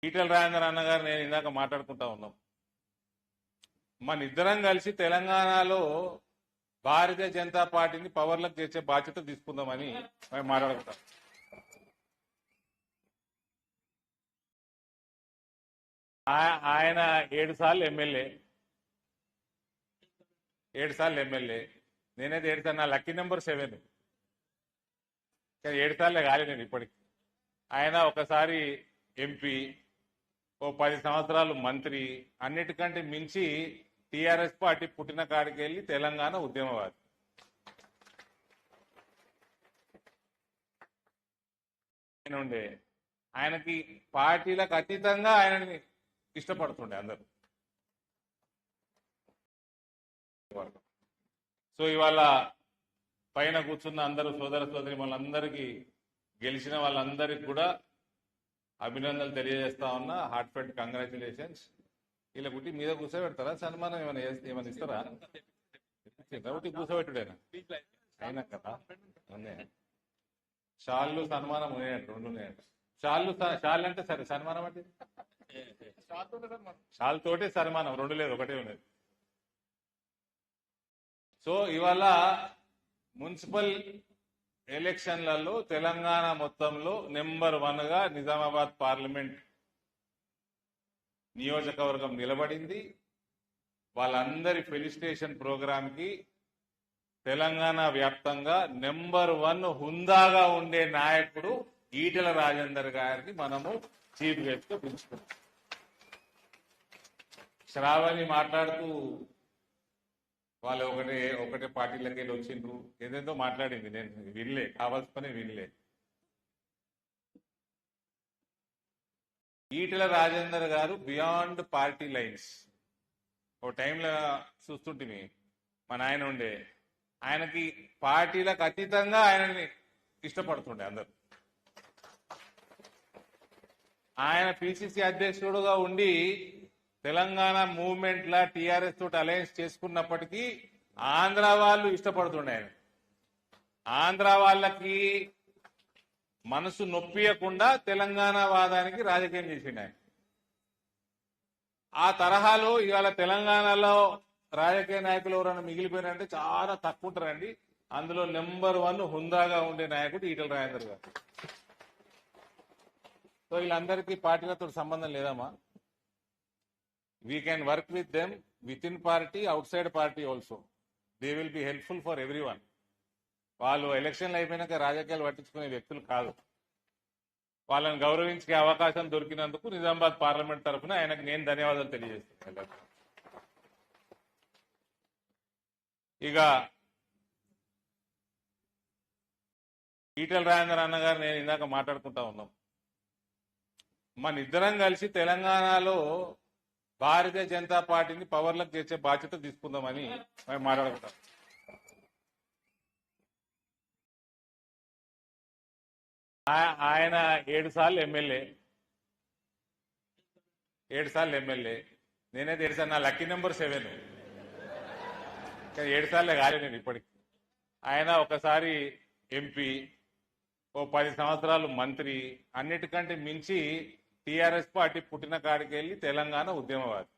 ఈటెల రాజేందర్ అన్న గారు నేను ఇందాక మాట్లాడుకుంటా ఉన్నాం. మన ఇద్దరం కలిసి తెలంగాణలో భారతీయ జనతా పార్టీని పవర్లకు తెచ్చే బాధ్యత తీసుకుందామని మేము మాట్లాడుకుంటాం. ఆయన 7 సార్లు ఎమ్మెల్యే, నేనైతే 7 సార్లు, నా లక్కీ నెంబర్ 7. కానీ 7 సార్లే కాలే నేను ఇప్పటికి. ఆయన ఒకసారి ఎంపీ, ఓ 10 సంవత్సరాలు మంత్రి, అన్నిటికంటే మించి టీఆర్ఎస్ పార్టీ పుట్టిన కాడికి వెళ్ళి తెలంగాణ ఉద్యమవాది. ఆయన ఉండే, ఆయనకి పార్టీలకు అతీతంగా ఆయనని ఇష్టపడుతుండే అందరూ. సో ఇవాళ పైన కూర్చున్న అందరూ సోదర సోదరి వాళ్ళందరికీ, గెలిచిన వాళ్ళందరికీ కూడా అభినందనలు తెలియజేస్తా ఉన్నా. Heartfelt congratulations. ఇలా గుట్టి మీద కూర్చోబెడతారా? సన్మానం ఏమైనా ఇస్తారా? ఒకటి కూర్చోబెట్టుడేనా అయినా కదా? షాళ్ళు సన్మానం ఉన్నాయంట, 2 ఉన్నాయంట. షాళ్ళు అంటే సరే, సన్మానం అంటే షాల్ తోటే సన్మానం, 2 లేదు, ఒకటే ఉన్నది. సో ఇవాళ మున్సిపల్ ఎలక్షన్లలో తెలంగాణ మొత్తంలో నెంబర్ 1గా నిజామాబాద్ పార్లమెంట్ నియోజకవర్గం నిలబడింది. వాళ్ళందరి ఫెలిసిటేషన్ ప్రోగ్రాంకి తెలంగాణ వ్యాప్తంగా నెంబర్ 1 హుందాగా ఉండే నాయకుడు ఈటెల రాజేందర్ గారిని మనము చీఫ్ గెస్ట్ గా పిలుచుకున్నాం. శ్రావణి మాట్లాడుతూ వాళ్ళు ఒకటే పార్టీలకి వెళ్ళి వచ్చిండ్రు, ఏదేందో మాట్లాడింది, నేను వినలే, కావాల్సిన వినలే. ఈటెల రాజేందర్ గారు బియాండ్ పార్టీ లైన్స్. ఓ టైంలో చూస్తుంటే మా నాయన ఉండే, ఆయనకి పార్టీలకు అతీతంగా ఆయనని ఇష్టపడుతుండే అందరు. ఆయన పిసిసి అధ్యక్షుడుగా ఉండి తెలంగాణ మూవ్మెంట్ లా టీఆర్ఎస్ తోటి అలయన్స్ చేసుకున్నప్పటికీ ఆంధ్ర వాళ్ళు ఇష్టపడుతుండే ఆయన. ఆంధ్ర వాళ్ళకి మనసు నొప్పియకుండా తెలంగాణ వాదానికి రాజకీయం చేసిండు ఆయన. ఆ తరహాలో ఇవాళ తెలంగాణలో రాజకీయ నాయకులు ఎవరైనా మిగిలిపోయినారంటే చాలా తక్కువ ఉంటారండి. అందులో నెంబర్ 1 హుందాగా ఉండే నాయకుడు ఈటెల రాజేందర్ గారు. సో వీళ్ళందరికీ పార్టీలతో సంబంధం లేదమ్మా. We can work with them with in party, out side party also. They will be helpful for everyone. వాళ్ళు ఎలక్షన్లు అయిపోయినాక రాజకీయాలు పట్టించుకునే వ్యక్తులు కాదు. వాళ్ళని గౌరవించే అవకాశం దొరికినందుకు నిజామాబాద్ పార్లమెంట్ తరఫున ఆయనకు నేను ధన్యవాదాలు తెలియజేస్తున్నాను. ఇక ఈటెల రాజేందర్ అన్న గారు నేను ఇందాక మాట్లాడుకుంటా ఉన్నాం. మన ఇద్దరం కలిసి తెలంగాణలో భారతీయ జనతా పార్టీని పవర్లకు తెచ్చే బాధ్యత తీసుకుందామని మేము మాట్లాడుకుంటాం. ఆయన 7 సార్లు ఎమ్మెల్యే, నేనైతే 7 సార్లు, నా లక్కీ నెంబర్ 7. కానీ 7 సార్లే కాలే నేను ఇప్పటికి. ఆయన ఒకసారి ఎంపీ, ఓ 10 సంవత్సరాలు మంత్రి, అన్నిటికంటే మించి టీఆర్ఎస్ పార్టీ పుట్టిన కాడికి వెళ్ళి తెలంగాణ ఉద్యమవాది.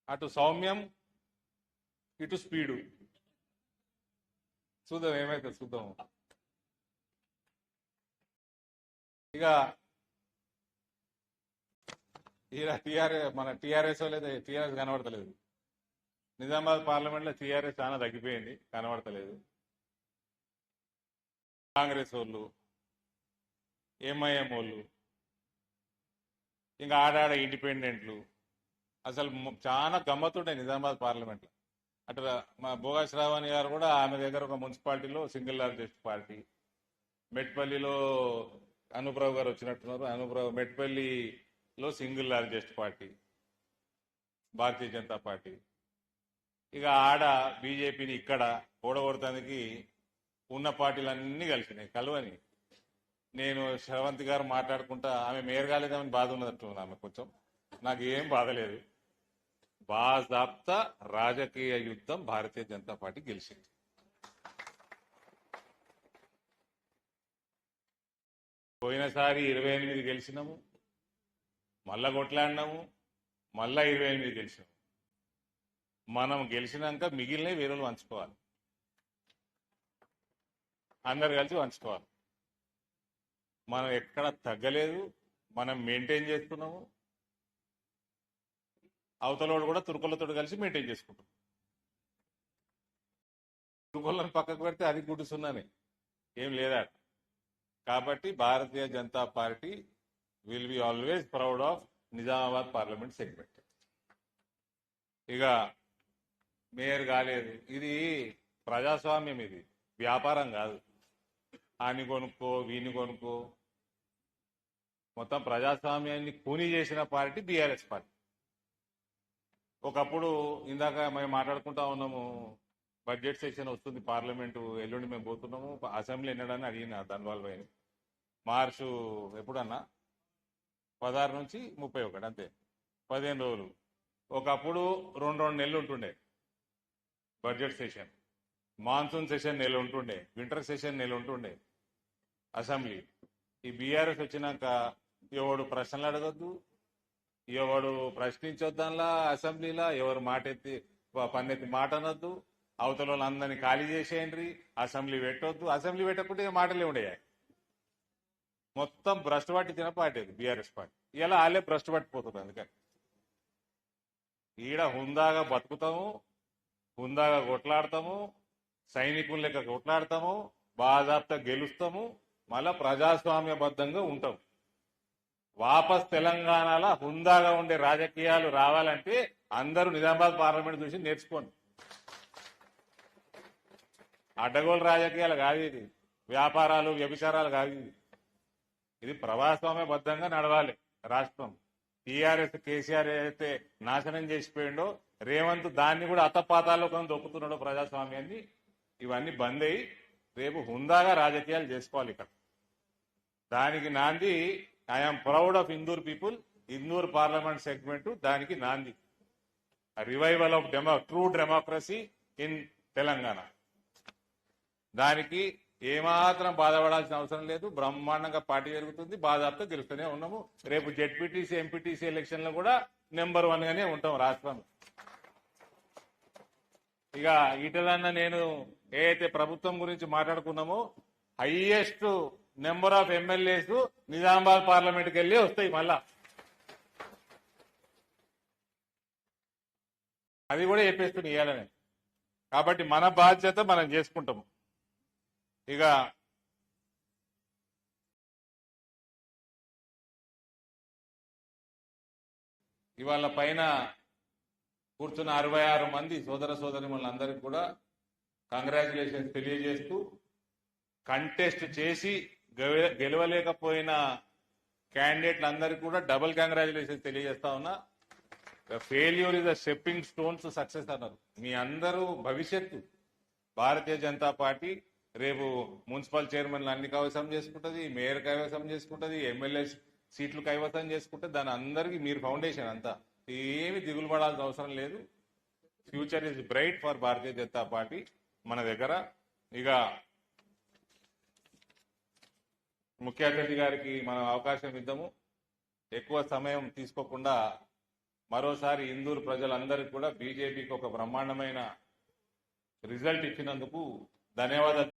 అటు సౌమ్యం, ఇటు స్పీడు. చూద్దాం ఏమైతే చూద్దాం. ఇక మన టీఆర్ఎస్ లేదా టీఆర్ఎస్ కనబడతలేదు. నిజామాబాద్ పార్లమెంట్ లో టీఆర్ఎస్ చాలా తగ్గిపోయింది, కనబడతలేదు. కాంగ్రెస్ వాళ్ళు, ఎంఐఎం వాళ్ళు, ఇంకా ఆడాడ ఇండిపెండెంట్లు, అసలు చాలా గమ్మత్తుండే నిజామాబాద్ పార్లమెంట్ లో. అటు మా బోగా శ్రావణి గారు కూడా, ఆమె దగ్గర ఒక మున్సిపాలిటీలో సింగిల్ లార్జెస్ట్ పార్టీ. మెట్పల్లిలో అనుప్రభు గారు వచ్చినట్టున్నారు, మెట్పల్లిలో సింగిల్ లార్జెస్ట్ పార్టీ భారతీయ జనతా పార్టీ. ఇక ఆడ బీజేపీని ఇక్కడ ఓడగొడటానికి ఉన్న పార్టీలన్నీ కలిసినాయి. కలవని నేను శ్రవంతి గారు మాట్లాడుకుంటా, ఆమె మేయర్ కాలేదామని బాధ ఉన్నట్టు ఆమె కొంచెం. నాకు ఏం బాధ లేదు. బాజాప్తా రాజకీయ యుద్ధం భారతీయ జనతా పార్టీ గెలిచింది. పోయినసారి 28 గెలిచినాము, మళ్ళా కొట్లాడినాము, మళ్ళా 28 గెలిచినాము. మనం గెలిచినాక మిగిలినవి వేరే పంచుకోవాలి, అందరు కలిసి పంచుకోవాలి. మనం ఎక్కడ తగ్గలేదు, మనం మెయింటైన్ చేస్తున్నాము. అవతలోడు కూడా తుర్కొల్లతో కలిసి మెయింటైన్ చేసుకుంటాం. తుర్కొల్లను పక్కకు పెడితే అది గుడ్డుసున్నానే, ఏం లేదా. కాబట్టి Bharatiya Janata Party will be always proud of Nizamabad parliament segment. ఇక మేయర్ కాలేదు, ఇది ప్రజాస్వామ్యం, ఇది వ్యాపారం కాదు. ఆని కొనుక్కో వీని కొనుక్కో, మొత్తం ప్రజాస్వామ్యాన్ని కూని చేసిన పార్టీ బీఆర్ఎస్ పార్టీ. ఒకప్పుడు ఇందాక మేము మాట్లాడుకుంటా ఉన్నాము, బడ్జెట్ సెషన్ వస్తుంది పార్లమెంటు, ఎల్లుండి మేము పోతున్నాము, అసెంబ్లీ ఎన్నడని అడిగిన ధన్వాల్ పైన. మార్చు ఎప్పుడన్నా 16 నుంచి 31, అంతే 15 రోజులు. ఒకప్పుడు 2 నెలలు ఉంటుండే బడ్జెట్ సెషన్, మాన్సూన్ సెషన్ నెల ఉంటుండే, వింటర్ సెషన్ నెల ఉంటుండే అసెంబ్లీ. ఈ బీఆర్ఎస్ వచ్చినాక ఎవడు ప్రశ్నలు అడగద్దు, ఎవడు ప్రశ్నించొద్దల్లా అసెంబ్లీలో, ఎవరు పన్నెత్తి మాట అనొద్దు, అవతల వాళ్ళందరినీ ఖాళీ చేసేయండి, అసెంబ్లీ పెట్టొద్దు. అసెంబ్లీ పెట్టకుంటే మాటలే ఉండేవి. మొత్తం భ్రష్టు పట్టించిన పార్టీ అది బీఆర్ఎస్ పార్టీ. ఇలా వాళ్ళే భ్రష్టు పట్టిపోతుంది. అందుకని ఈడ హుందాగా బతుకుతాము, హుందాగా కొట్లాడతాము, సైనికుల లెక్క కొట్లాడతాము, బాజాప్తా గెలుస్తాము, మళ్ళా ప్రజాస్వామ్యబద్ధంగా ఉంటాం. వాపస్ తెలంగాణలో హుందాగా ఉండే రాజకీయాలు రావాలంటే అందరూ నిజామాబాద్ పార్లమెంట్ చూసి నేర్చుకోండి. అడ్డగోలు రాజకీయాలు కాదు ఇది, వ్యాపారాలు వ్యభిచారాలు కాదు ఇది. ఇది ప్రజాస్వామ్యబద్ధంగా నడవాలి రాష్ట్రం. టీఆర్ఎస్ కేసీఆర్ అయితే నాశనం చేసిపోయిండో, రేవంత్ దాన్ని కూడా అతపాతాల్లో కొంత దొక్కుతున్నాడో ప్రజాస్వామ్యాన్ని. ఇవన్నీ బంద్ అయ్యి రేపు హుందాగా రాజకీయాలు చేసుకోవాలి ఇక్కడ. దానికి నాంది I'm proud of Indur people, Indur parliament segment దానికి నాంది. Revival of true democracy in Telangana. దానికి ఏమాత్రం బాధపడాల్సిన అవసరం లేదు. బ్రహ్మాండంగా పార్టీ జరుగుతుంది, బాధాప్తో గెలుస్తూనే ఉన్నాము. రేపు జెడ్పీటీసీ ఎంపీటీసీ ఎలక్షన్లో కూడా నెంబర్ 1 గానే ఉంటాం రాష్ట్రం. ఇక ఇటలన్న నేను ఏదైతే ప్రభుత్వం గురించి మాట్లాడుకున్నామో, highest number of MLAs Nizamabad పార్లమెంట్కి వెళ్ళి వస్తాయి మళ్ళా. అది కూడా చెప్పేస్తుంది ఇవ్వాలని. కాబట్టి మన బాధ్యత మనం చేసుకుంటాము. ఇక ఇవాళ పైన కూర్చున్న 66 మంది సోదర సోదరిమణులందరికీ కూడా కంగ్రాచులేషన్స్ తెలియజేస్తూ, కంటెస్ట్ చేసి గెలవలేకపోయిన క్యాండిడేట్లందరికీ కూడా డబుల్ కంగ్రాచులేషన్స్ తెలియజేస్తా ఉన్నా. Failure is the stepping stones success అన్నారు. మీ అందరూ భవిష్యత్తు. భారతీయ జనతా పార్టీ రేపు మున్సిపల్ చైర్మన్లు అన్ని కైవసం చేసుకుంటుంది, మేయర్ కైవసం చేసుకుంటుంది, ఎమ్మెల్యే సీట్లు కైవసం చేసుకుంటే దాని అందరికీ మీరు ఫౌండేషన్ అంతా. ఏమి దిగులు పడాల్సిన అవసరం లేదు. Future is bright for Bharatiya Janata party మన దగ్గర. ఇక ముఖ్య అతిథి గారికి మనం అవకాశం ఇద్దాము. ఎక్కువ సమయం తీసుకోకుండా మరోసారి ఇందూరు ప్రజలందరికీ కూడా బీజేపీకి ఒక బ్రహ్మాండమైన రిజల్ట్ ఇచ్చినందుకు ధన్యవాదాలు.